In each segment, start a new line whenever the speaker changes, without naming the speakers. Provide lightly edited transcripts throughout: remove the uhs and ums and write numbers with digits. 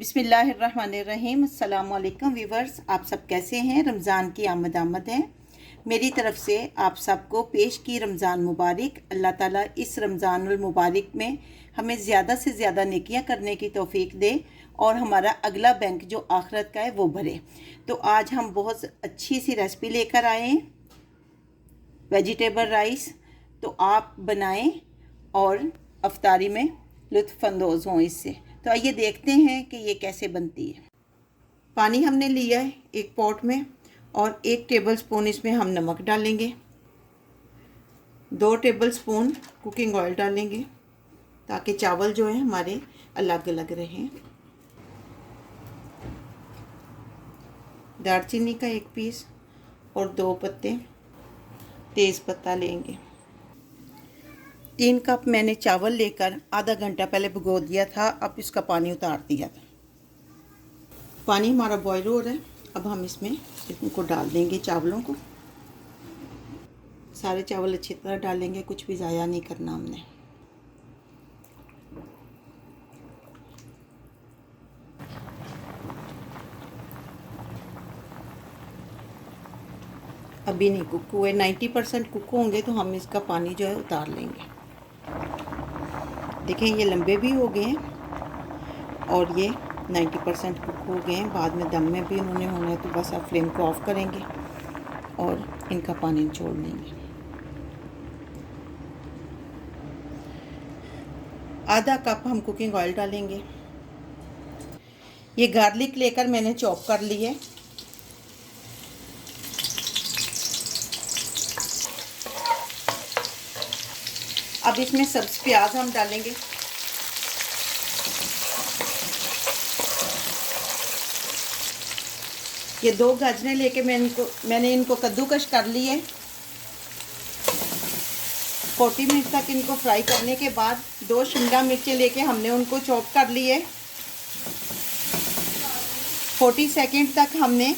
बिस्मिल्लाहिर्रहमानिर्रहीम। अस्सलाम वालेकुम व्यूवर्स, आप सब कैसे हैं? रमज़ान की आमद है। मेरी तरफ से आप सबको पेश की रमज़ान मुबारक। अल्लाह ताला इस रमज़ानुल मुबारक में हमें ज़्यादा से ज़्यादा नेकियां करने की तौफीक दे और हमारा अगला बैंक जो आखिरत का है वो भरे। तो आज हम बहुत अच्छी सी रेसिपी लेकर आए हैं, वेजिटेबल राइस। तो आप बनाएं और अफ्तारी में लुत्फ़अंदोज़ हों इससे। तो आइए देखते हैं कि ये कैसे बनती है। पानी हमने लिया है एक पॉट में और 1 टेबलस्पून इसमें हम नमक डालेंगे। 2 टेबलस्पून कुकिंग ऑयल डालेंगे ताकि चावल जो है हमारे अलग अलग रहें। दालचीनी का 1 पीस और 2 पत्ते तेज़ पत्ता लेंगे। 3 कप मैंने चावल लेकर आधा घंटा पहले भिगो दिया था, अब इसका पानी उतार दिया था। पानी हमारा बॉयल हो रहा है, अब हम इसमें इनको डाल देंगे, चावलों को। सारे चावल अच्छी तरह डालेंगे, कुछ भी ज़ाया नहीं करना हमने। अभी नहीं कुक हुए, 90% कुक होंगे तो हम इसका पानी जो है उतार लेंगे। देखें ये लंबे भी हो गए हैं और ये 90% कुक हो गए हैं। बाद में दम में भी उन्होंने होना है, तो बस आप फ्लेम को ऑफ करेंगे और इनका पानी निचोड़ लेंगे। आधा कप हम कुकिंग ऑयल डालेंगे। ये गार्लिक लेकर मैंने चॉप कर ली है। अब इसमें सब्ज प्याज हम डालेंगे। ये 2 गाजरें लेके मैंने इनको कद्दूकश कर ली है। 40 मिनट तक इनको फ्राई करने के बाद 2 शिमला मिर्चें लेके हमने उनको चॉप कर लिए। 40 सेकंड तक हमने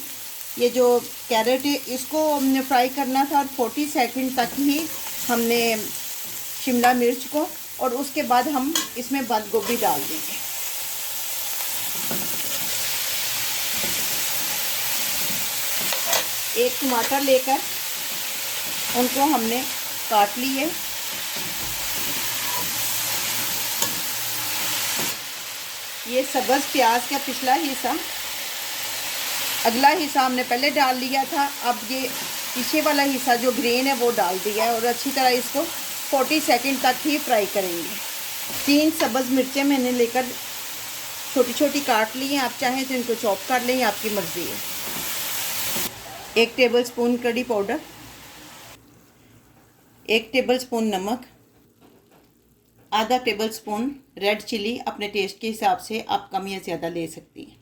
ये जो कैरेट है इसको हमने फ्राई करना था और 40 सेकंड तक ही हमने शिमला मिर्च को, और उसके बाद हम इसमें बंद गोभी डाल देंगे। एक टमाटर लेकर उनको हमने काट लिए। ये सब्ज़ प्याज का पिछला हिस्सा, अगला हिस्सा हमने पहले डाल लिया था। अब ये पीछे वाला हिस्सा जो ग्रीन है वो डाल दिया है और अच्छी तरह इसको 40 सेकंड तक ही फ्राई करेंगे। 3 सब्ज़ मिर्चें मैंने लेकर छोटी छोटी काट ली हैं। आप चाहें तो इनको चॉप कर लें, आपकी मर्ज़ी है। 1 टेबलस्पून कड़ी पाउडर, 1 टेबलस्पून नमक, आधा टेबलस्पून रेड चिली। अपने टेस्ट के हिसाब से आप कम या ज़्यादा ले सकती हैं।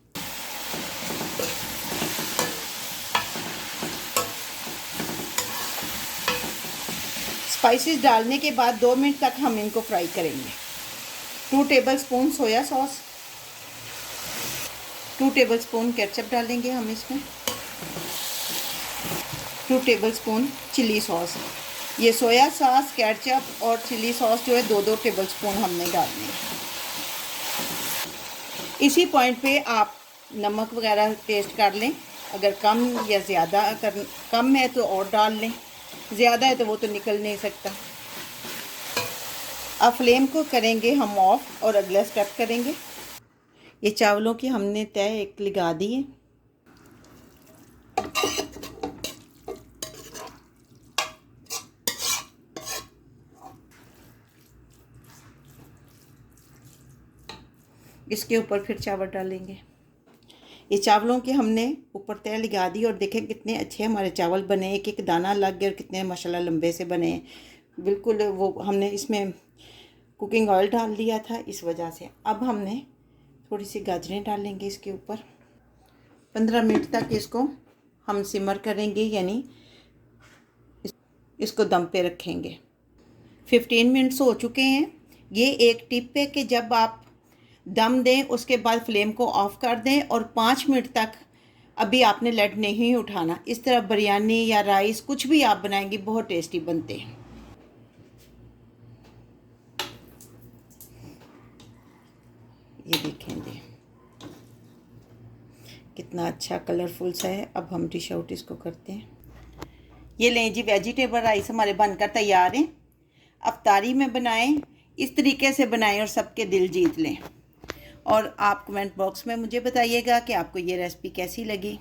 स्पाइसेस डालने के बाद 2 मिनट तक हम इनको फ्राई करेंगे। 2 tablespoon soya sauce, 2 tablespoon ketchup डालेंगे हम इसमें, 2 टेबलस्पून चिली सॉस। ये सोया सॉस, केचप और चिली सॉस जो है 2-2 टेबलस्पून हमने डालने हैं। इसी पॉइंट पे आप नमक वगैरह टेस्ट कर लें, अगर कम या ज़्यादा कम है तो और डाल लें, ज़्यादा है तो वो तो निकल नहीं सकता। अब फ्लेम को करेंगे हम ऑफ और अगला स्टेप करेंगे। ये चावलों की हमने तय एक लगा दी है। इसके ऊपर फिर चावल डालेंगे। ये चावलों के हमने ऊपर तय लगा दी और देखें कितने अच्छे हमारे चावल बने, एक एक दाना लग गया और कितने माशाल्लाह लंबे से बने। बिल्कुल वो हमने इसमें कुकिंग ऑयल डाल दिया था इस वजह से। अब हमने थोड़ी सी गाजरें डालेंगे इसके ऊपर। 15 मिनट तक इसको हम सिमर करेंगे, यानी इसको दम पे रखेंगे। 15 मिनट्स हो चुके हैं। ये एक टिप है कि जब आप दम दें उसके बाद फ्लेम को ऑफ कर दें और 5 मिनट तक अभी आपने लेड नहीं उठाना। इस तरह बिरयानी या राइस कुछ भी आप बनाएंगे बहुत टेस्टी बनते हैं। ये देखेंगे कितना अच्छा कलरफुल सा है। अब हम डिश आउट इसको करते हैं। ये लें जी, वेजिटेबल राइस हमारे बनकर तैयार हैं। अफ्तारी में बनाएं, इस तरीके से बनाएं और सबके दिल जीत लें। और आप कमेंट बॉक्स में मुझे बताइएगा कि आपको ये रेसिपी कैसी लगी।